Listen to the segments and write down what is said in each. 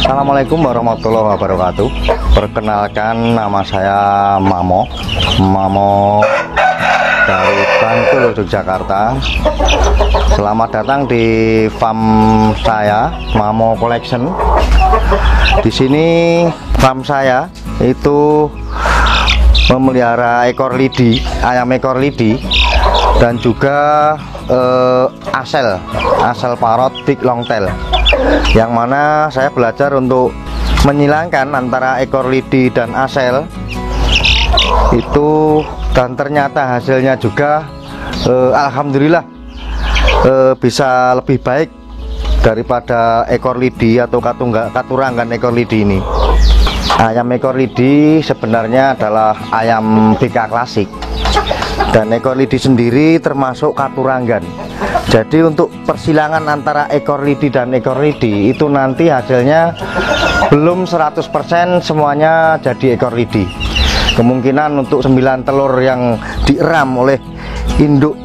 Assalamualaikum warahmatullahi wabarakatuh. Perkenalkan, nama saya Mamo dari Bantul, Yogyakarta. Selamat datang di farm saya, Mamo Collection. Di sini farm saya itu memelihara ekor lidi, ayam ekor lidi, dan juga asel parot big long tail, yang mana saya belajar untuk menyilangkan antara ekor lidi dan asel itu, dan ternyata hasilnya juga alhamdulillah bisa lebih baik daripada ekor lidi atau katuranggan ekor lidi ini. Ayam ekor lidi sebenarnya adalah ayam BK klasik, dan ekor lidi sendiri termasuk katuranggan. Jadi untuk persilangan antara ekor lidi dan ekor lidi itu nanti hasilnya belum 100% semuanya jadi ekor lidi. Kemungkinan untuk 9 telur yang dieram oleh induk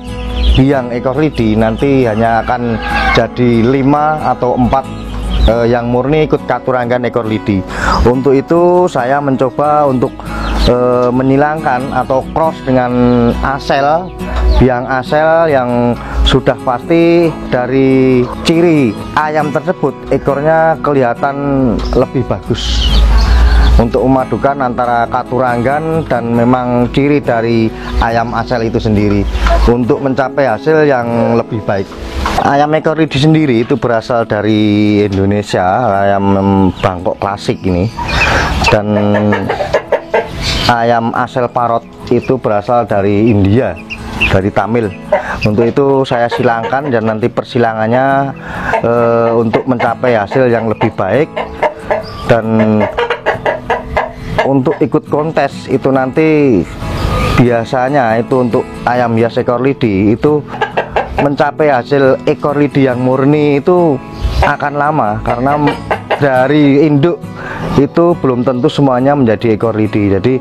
biang ekor lidi nanti hanya akan jadi 5 atau 4 yang murni ikut katuranggan ekor lidi. Untuk itu saya mencoba untuk menghilangkan atau cross dengan asel, biang asel yang sudah pasti dari ciri ayam tersebut ekornya kelihatan lebih bagus, untuk memadukan antara katuranggan dan memang ciri dari ayam asel itu sendiri untuk mencapai hasil yang lebih baik. Ayam ekor lidi sendiri itu berasal dari Indonesia, ayam Bangkok klasik ini, dan ayam asel parot itu berasal dari India, dari Tamil. Untuk itu saya silangkan, dan nanti persilangannya untuk mencapai hasil yang lebih baik. Dan untuk ikut kontes itu nanti biasanya itu untuk ayam hias ekor lidi itu mencapai hasil ekor lidi yang murni itu akan lama, karena dari induk itu belum tentu semuanya menjadi ekor lidi. Jadi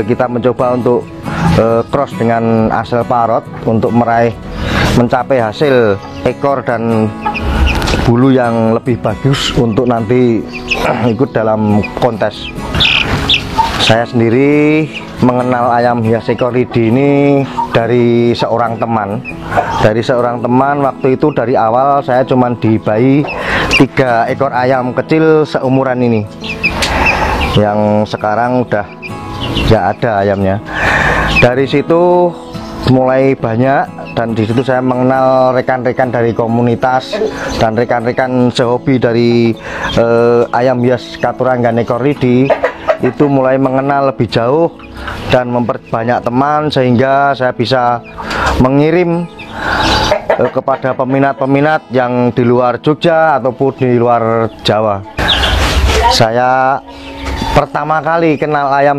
kita mencoba untuk cross dengan asel parot untuk mencapai hasil ekor dan bulu yang lebih bagus untuk nanti ikut dalam kontes. Saya sendiri mengenal ayam hias ekor lidi ini dari seorang teman. Waktu itu dari awal saya cuma dibayi 3 ekor ayam kecil seumuran ini, yang sekarang udah nggak ada ayamnya. Dari situ mulai banyak, dan di situ saya mengenal rekan-rekan dari komunitas dan rekan-rekan sehobi dari ayam hias katuranggan ekor lidi. Itu mulai mengenal lebih jauh dan memperbanyak teman, sehingga saya bisa mengirim kepada peminat-peminat yang di luar Jogja ataupun di luar Jawa. Saya pertama kali kenal ayam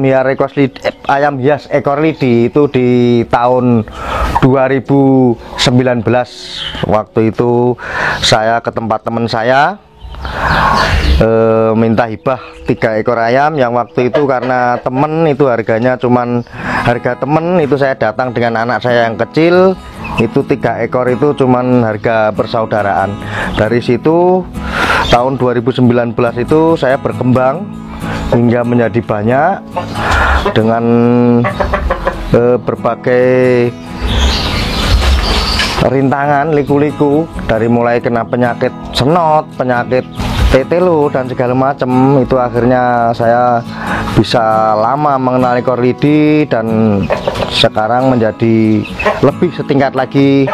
hias ekor lidi itu di tahun 2019. Waktu itu saya ke tempat teman saya, minta hibah 3 ekor ayam, yang waktu itu karena temen itu harganya cuman harga temen, itu saya datang dengan anak saya yang kecil, itu 3 ekor itu cuman harga persaudaraan. Dari situ tahun 2019 itu saya berkembang hingga menjadi banyak dengan berbagai rintangan, liku-liku, dari mulai kena penyakit senot, penyakit tetelo dan segala macam. Itu akhirnya saya bisa lama mengenal ekor lidi, dan sekarang menjadi lebih setingkat lagi,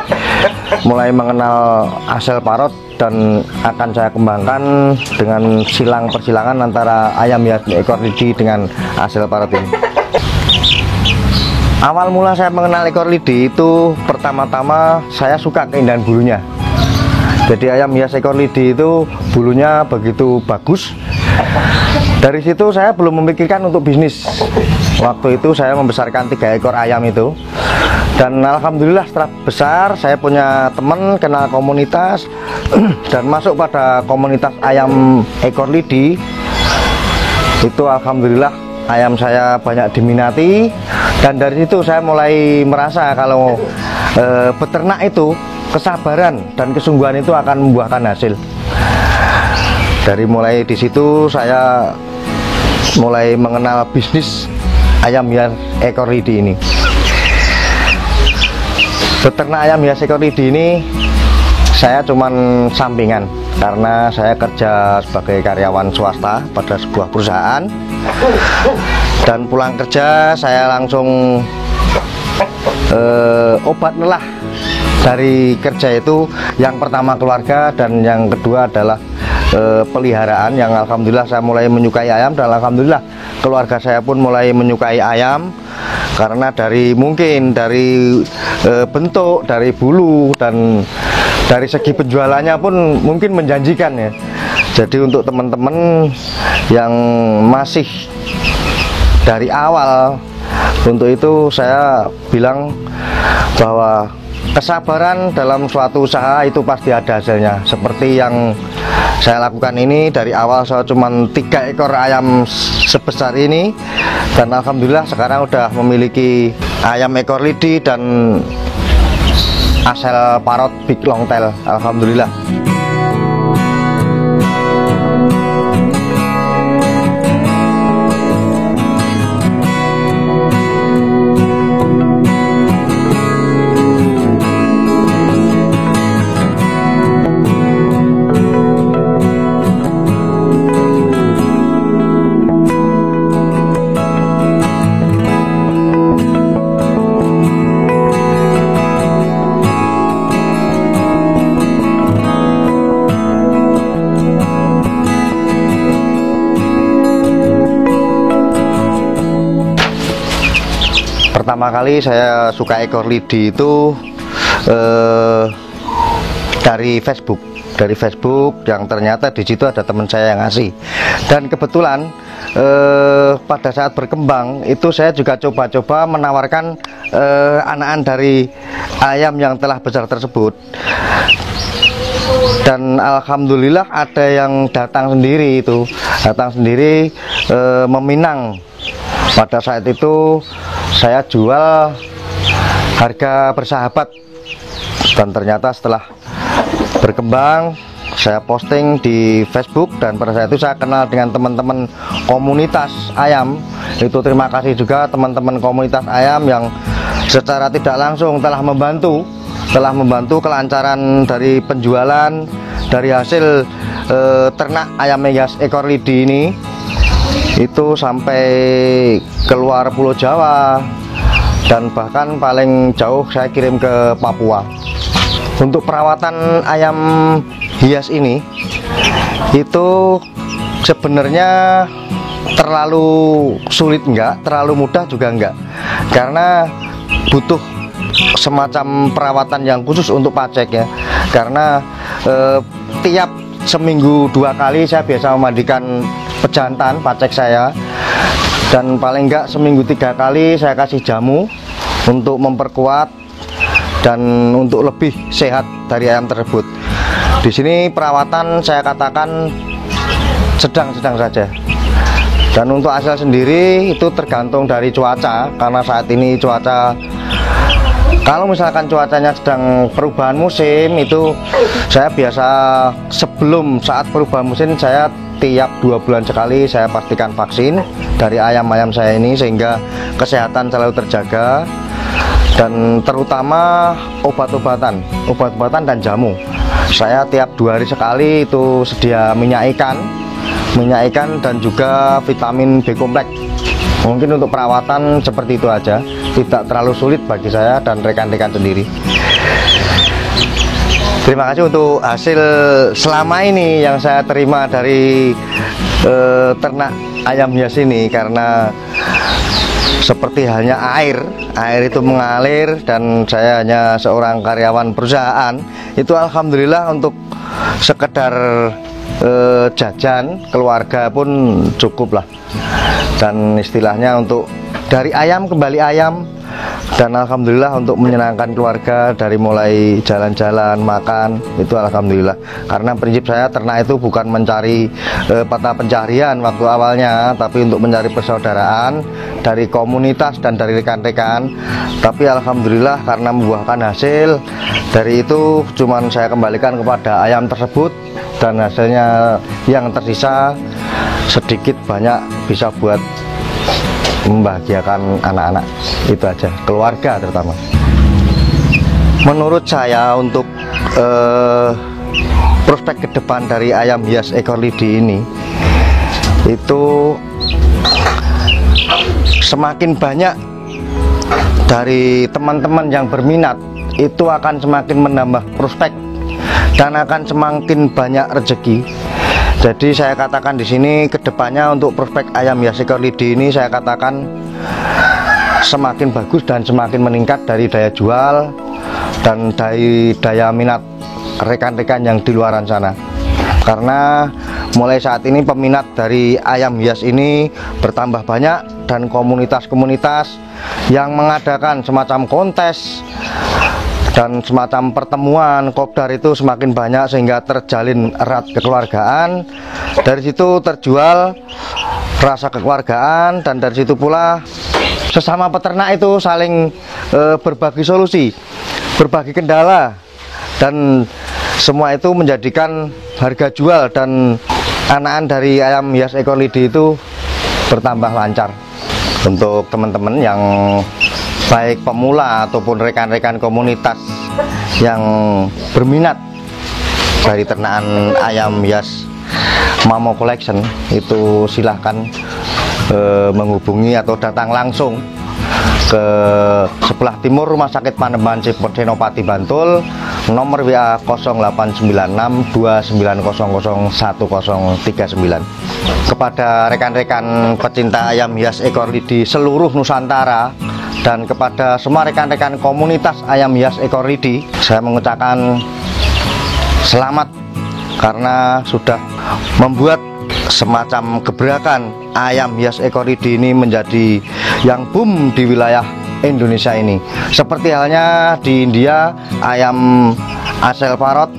mulai mengenal asel parot, dan akan saya kembangkan dengan persilangan antara ayam hias ekor lidi dengan asel parot ini. Awal mula saya mengenal ekor lidi itu pertama-tama saya suka keindahan bulunya. Jadi ayam hias ekor lidi itu bulunya begitu bagus. Dari situ saya belum memikirkan untuk bisnis. Waktu itu saya membesarkan 3 ekor ayam itu, dan alhamdulillah setelah besar saya punya teman, kenal komunitas dan masuk pada komunitas ayam ekor lidi. Itu alhamdulillah ayam saya banyak diminati, dan dari situ saya mulai merasa kalau beternak itu kesabaran dan kesungguhan itu akan membuahkan hasil. Dari mulai di situ saya mulai mengenal bisnis ayam hias ekor lidi ini. Beternak ayam hias ekor lidi ini saya cuman sampingan karena saya kerja sebagai karyawan swasta pada sebuah perusahaan, dan pulang kerja saya langsung obat lelah dari kerja itu, yang pertama keluarga dan yang kedua adalah peliharaan, yang alhamdulillah saya mulai menyukai ayam, dan alhamdulillah keluarga saya pun mulai menyukai ayam karena mungkin dari bentuk, dari bulu, dan dari segi penjualannya pun mungkin menjanjikan ya. Jadi untuk teman-teman yang masih dari awal, untuk itu saya bilang bahwa kesabaran dalam suatu usaha itu pasti ada hasilnya. Seperti yang saya lakukan ini, dari awal saya cuma 3 ekor ayam sebesar ini, dan alhamdulillah sekarang udah memiliki ayam ekor lidi dan asal parot big long tail, alhamdulillah. Pertama kali saya suka ekor lidi itu dari Facebook, yang ternyata di situ ada teman saya yang ngasih, dan kebetulan pada saat berkembang itu saya juga coba-coba menawarkan anakan dari ayam yang telah besar tersebut, dan alhamdulillah ada yang datang sendiri meminang. Pada saat itu saya jual harga bersahabat, dan ternyata setelah berkembang saya posting di Facebook, dan pada saat itu saya kenal dengan teman-teman komunitas ayam. Itu terima kasih juga teman-teman komunitas ayam yang secara tidak langsung telah membantu kelancaran dari penjualan dari hasil ternak ayam hias ekor lidi ini. Itu sampai keluar Pulau Jawa, dan bahkan paling jauh saya kirim ke Papua. Untuk perawatan ayam hias ini itu sebenarnya terlalu sulit enggak, terlalu mudah juga enggak, karena butuh semacam perawatan yang khusus untuk pacek ya. Karena tiap seminggu 2 kali saya biasa memandikan pejantan pacek saya, dan paling enggak seminggu 3 kali saya kasih jamu untuk memperkuat dan untuk lebih sehat dari ayam tersebut. Di sini perawatan saya katakan sedang-sedang saja, dan untuk hasil sendiri itu tergantung dari cuaca, karena saat ini cuaca, kalau misalkan cuacanya sedang perubahan musim, itu saya biasa sebelum saat perubahan musim saya tiap 2 bulan sekali saya pastikan vaksin dari ayam-ayam saya ini, sehingga kesehatan selalu terjaga. Dan terutama obat-obatan dan jamu, saya tiap 2 hari sekali itu sedia minyak ikan dan juga vitamin B kompleks. Mungkin untuk perawatan seperti itu aja, tidak terlalu sulit bagi saya dan rekan-rekan sendiri. Terima kasih untuk hasil selama ini yang saya terima dari ternak ayam hias ini, karena seperti halnya air itu mengalir, dan saya hanya seorang karyawan perusahaan. Itu alhamdulillah untuk sekedar jajan keluarga pun cukup lah, dan istilahnya untuk dari ayam kembali ayam. Dan alhamdulillah untuk menyenangkan keluarga, dari mulai jalan-jalan, makan, itu alhamdulillah. Karena prinsip saya ternak itu bukan mencari mata pencaharian waktu awalnya, tapi untuk mencari persaudaraan dari komunitas dan dari rekan-rekan. Tapi alhamdulillah karena membuahkan hasil, dari itu cuman saya kembalikan kepada ayam tersebut dan hasilnya yang tersisa sedikit banyak bisa buat membahagiakan anak-anak, itu aja, keluarga terutama. Menurut saya untuk prospek ke depan dari ayam hias ekor lidi ini, itu semakin banyak dari teman-teman yang berminat, itu akan semakin menambah prospek dan akan semakin banyak rezeki. Jadi saya katakan di sini kedepannya untuk prospek ayam hias ekor lidi ini, saya katakan semakin bagus dan semakin meningkat dari daya jual dan dari daya minat rekan-rekan yang di luaran sana. Karena mulai saat ini peminat dari ayam hias ini bertambah banyak, dan komunitas-komunitas yang mengadakan semacam kontes dan semacam pertemuan kopdar itu semakin banyak, sehingga terjalin erat kekeluargaan. Dari situ terjual rasa kekeluargaan, dan dari situ pula sesama peternak itu saling berbagi solusi, berbagi kendala, dan semua itu menjadikan harga jual dan anakan dari ayam hias ekor lidi itu bertambah lancar. Untuk teman-teman yang baik pemula ataupun rekan-rekan komunitas yang berminat dari ternakan ayam hias Mamo Collection, itu silahkan menghubungi atau datang langsung ke sebelah timur Rumah Sakit Panembahan Senopati Bantul, nomor WA 089629001039. Kepada rekan-rekan pecinta ayam hias ekor lidi seluruh Nusantara dan kepada semua rekan-rekan komunitas ayam hias ekor lidi, saya mengucapkan selamat karena sudah membuat semacam gebrakan ayam hias ekor lidi ini menjadi yang boom di wilayah Indonesia ini. Seperti halnya di India ayam Asel Parrot,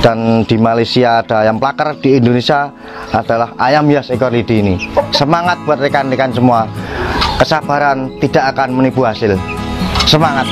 dan di Malaysia ada ayam plakar, di Indonesia adalah ayam hias ekor lidi ini. Semangat buat rekan-rekan semua, kesabaran tidak akan menipu hasil. Semangat.